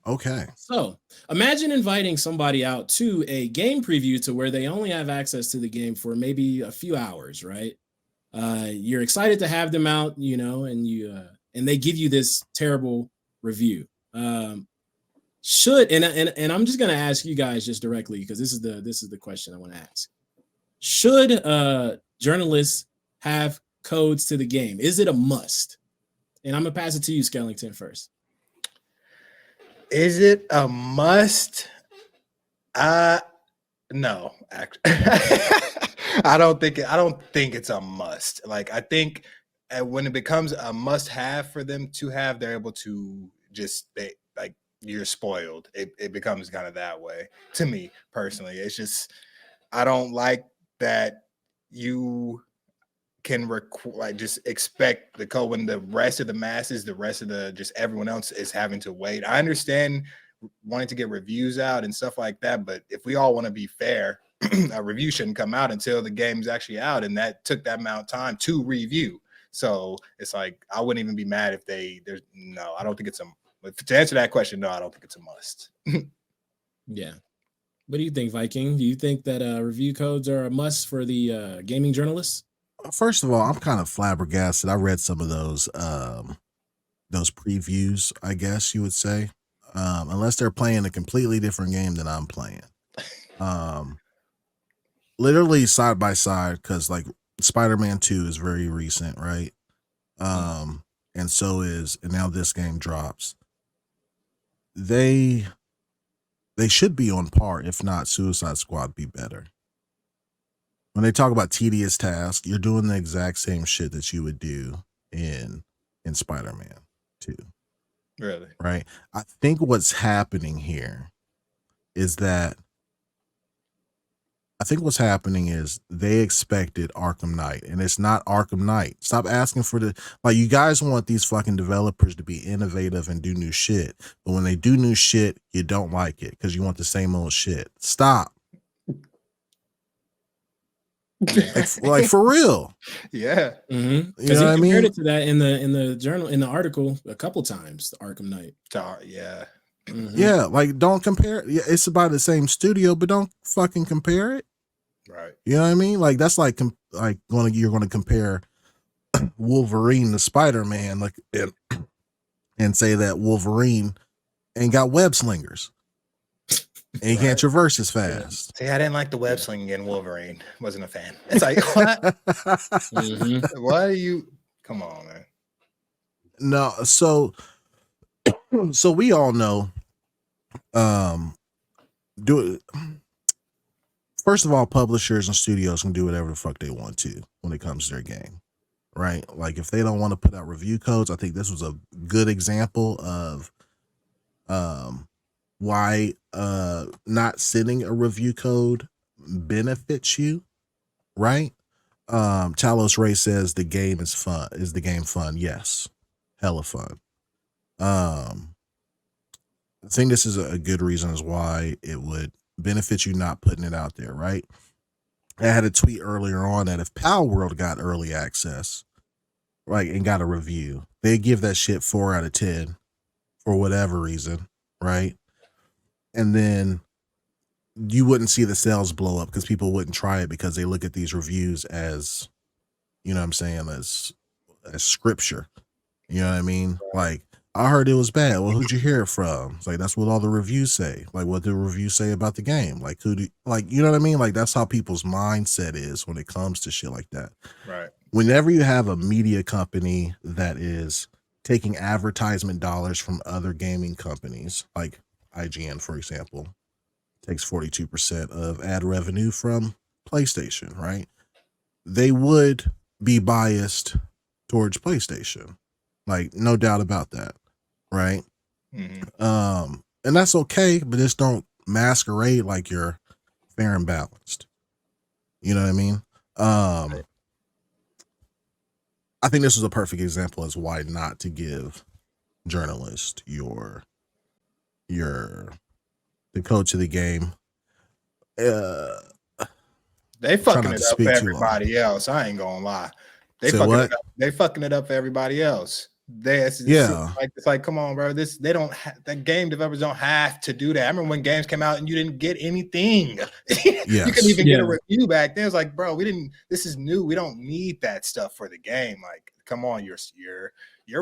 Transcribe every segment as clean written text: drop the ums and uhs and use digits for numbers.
Okay. So imagine inviting somebody out to a game preview to where they only have access to the game for maybe a few hours, right? You're excited to have them out, and they give you this terrible review. Should and I'm just gonna ask you guys just directly because this is the question I want to ask. Should journalists have codes to the game? Is it a must? And I'm gonna pass it to you, Skellington, first. Is it a must? No, actually. I don't think it's a must. Like, I think when it becomes a must-have for them to have, they're able to just like you're spoiled. It becomes kind of that way to me personally. It's just I don't like that you can just expect the code when the rest of the masses, the rest of the just everyone else is having to wait. I understand wanting to get reviews out and stuff like that, but if we all want to be fair, a review shouldn't come out until the game's actually out, and that took that amount of time to review. So it's like I wouldn't even be mad if I don't think it's to answer that question, no, I don't think it's a must. Yeah. What do you think, Viking? Do you think that review codes are a must for the gaming journalists? First of all, I'm kind of flabbergasted. I read some of those previews, I guess you would say, unless they're playing a completely different game than I'm playing. Literally side by side, because like Spider-Man 2 is very recent, right? And so and now this game drops. They should be on par. If not, Suicide Squad be better. When they talk about tedious tasks, you're doing the exact same shit that you would do in Spider-Man 2. Really? Right? I think what's happening here is they expected Arkham Knight, and it's not Arkham Knight. Stop asking for you guys want these fucking developers to be innovative and do new shit. But when they do new shit, you don't like it because you want the same old shit. Stop. like for real. Yeah. Mm-hmm. Because he compared it to that in the journal, in the article a couple times, the Arkham Knight. Yeah. Mm-hmm. Yeah, like don't compare. Yeah, it's about the same studio, but don't fucking compare it. Right. You know what I mean? Like that's like you're going to compare Wolverine to Spider-Man, like and say that Wolverine ain't got web slingers. And he can't traverse as fast. See, I didn't like the web slinging in Wolverine. Wasn't a fan. It's like, what? Mm-hmm. Why do you? Come on, man. No, so we all know. First of all, publishers and studios can do whatever the fuck they want to when it comes to their game, right? Like if they don't want to put out review codes, I think this was a good example of why not sending a review code benefits you, right? Talos Ray says the game is fun. Is the game fun? Yes, hella fun. I think this is a good reason as why it would benefit you not putting it out there, right? I had a tweet earlier on that if Pal World got early access, right, and got a review, they give that shit 4 out of 10 for whatever reason, right? And then you wouldn't see the sales blow up because people wouldn't try it because they look at these reviews as, you know what I'm saying, as scripture. You know what I mean? Like, I heard it was bad. Well, who'd you hear it from? It's like, that's what all the reviews say. Like, what the reviews say about the game? Like, you know what I mean? Like, that's how people's mindset is when it comes to shit like that. Right. Whenever you have a media company that is taking advertisement dollars from other gaming companies, like IGN, for example, takes 42% of ad revenue from PlayStation, right? They would be biased towards PlayStation. Like, no doubt about that, right? Mm-hmm. And that's okay, but just don't masquerade like you're fair and balanced. You know what I mean? I think this is a perfect example as why not to give journalists the code to the game. They fucking it up for everybody else. I ain't gonna lie. They fucking it up for everybody else. Yeah. It's like, come on, bro. The game developers don't have to do that. I remember when games came out and you didn't get anything. You couldn't even get a review back then. It's like, bro, this is new. We don't need that stuff for the game. Like, come on, you're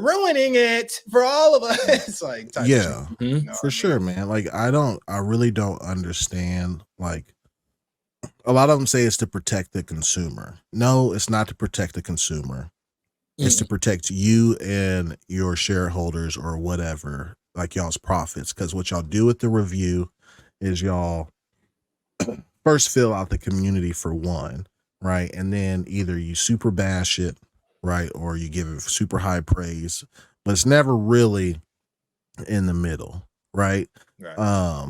ruining it for all of us. Like, for sure, man. Like, I really don't understand. Like, a lot of them say it's to protect the consumer. No, it's not to protect the consumer. It's to protect you and your shareholders or whatever, like y'all's profits. Because what y'all do with the review is y'all first fill out the community for one, right? And then either you super bash it, right? Or you give it super high praise, but it's never really in the middle, right?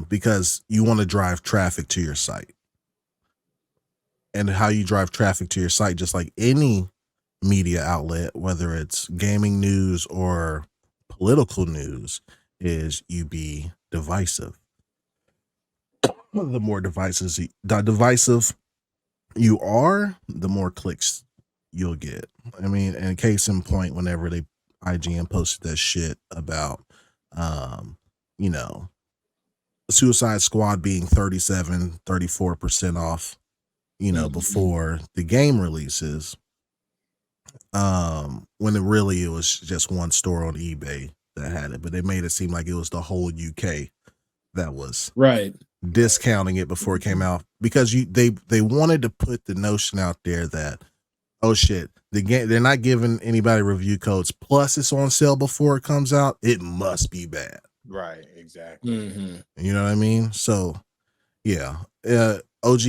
Because you want to drive traffic to your site. And how you drive traffic to your site, just like any media outlet, whether it's gaming news or political news, is you be divisive. The more divisive you are, the more clicks you'll get. I mean, and case in point, whenever IGN posted that shit about Suicide Squad being 34% off, before the game releases, when it was just one store on eBay that had it, but they made it seem like it was the whole UK that was discounting it before it came out, because they wanted to put the notion out there that, oh shit, the game, they're not giving anybody review codes, plus it's on sale before it comes out, it must be bad. Right, exactly. You know what I mean? So yeah, OG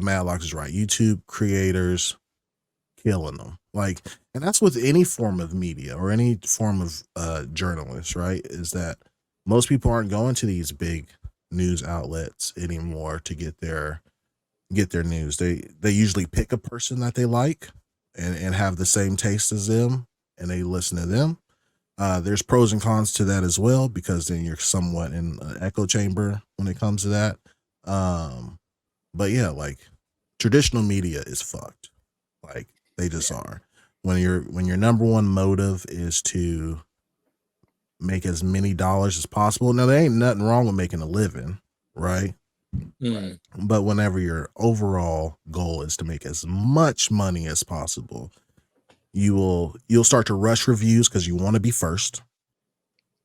Madlock is right. YouTube creators killing them. Like, and that's with any form of media or any form of journalists, right? Is that most people aren't going to these big news outlets anymore to get their news. They usually pick a person that they like and have the same taste as them, and they listen to them. There's pros and cons to that as well, because then you're somewhat in an echo chamber when it comes to that. But yeah, like, traditional media is fucked. Like, they just are. When your number one motive is to make as many dollars as possible. Now, there ain't nothing wrong with making a living, right? But whenever your overall goal is to make as much money as possible, you'll start to rush reviews because you want to be first,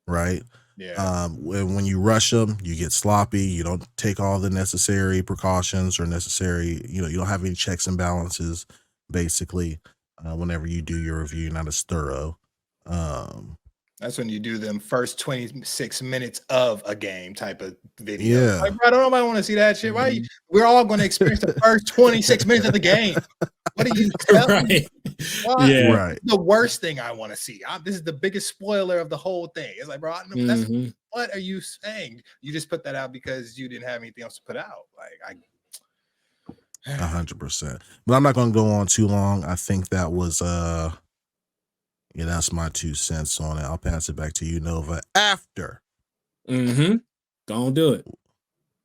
right? When you rush them, you get sloppy. You don't take all the necessary precautions or necessary, you don't have any checks and balances, basically. Whenever you do your review, you're not as thorough. That's when you do them first 26 minutes of a game type of video. Like, bro, don't nobody want to see that shit. Why? We're all going to experience the first 26 minutes of the game. What are you telling me? Right. The worst thing I want to see. This is the biggest spoiler of the whole thing. It's like, bro, what are you saying? You just put that out because you didn't have anything else to put out. Like, 100%. But I'm not going to go on too long. I think that was that's my 2 cents on it. I'll pass it back to you, Nova, after Don't do it.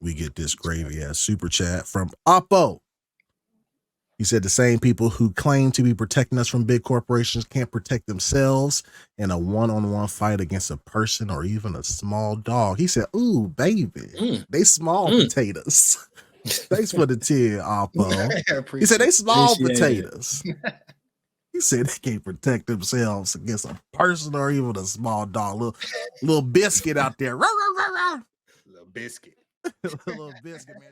We get this gravy ass super chat from Oppo. He said the same people who claim to be protecting us from big corporations can't protect themselves in a one-on-one fight against a person or even a small dog. He said, ooh, baby, they small potatoes. Thanks for the tear, Oppo. He said they small potatoes. He said they can't protect themselves against a person or even a small dog. Little biscuit out there. Little biscuit. Little biscuit, man.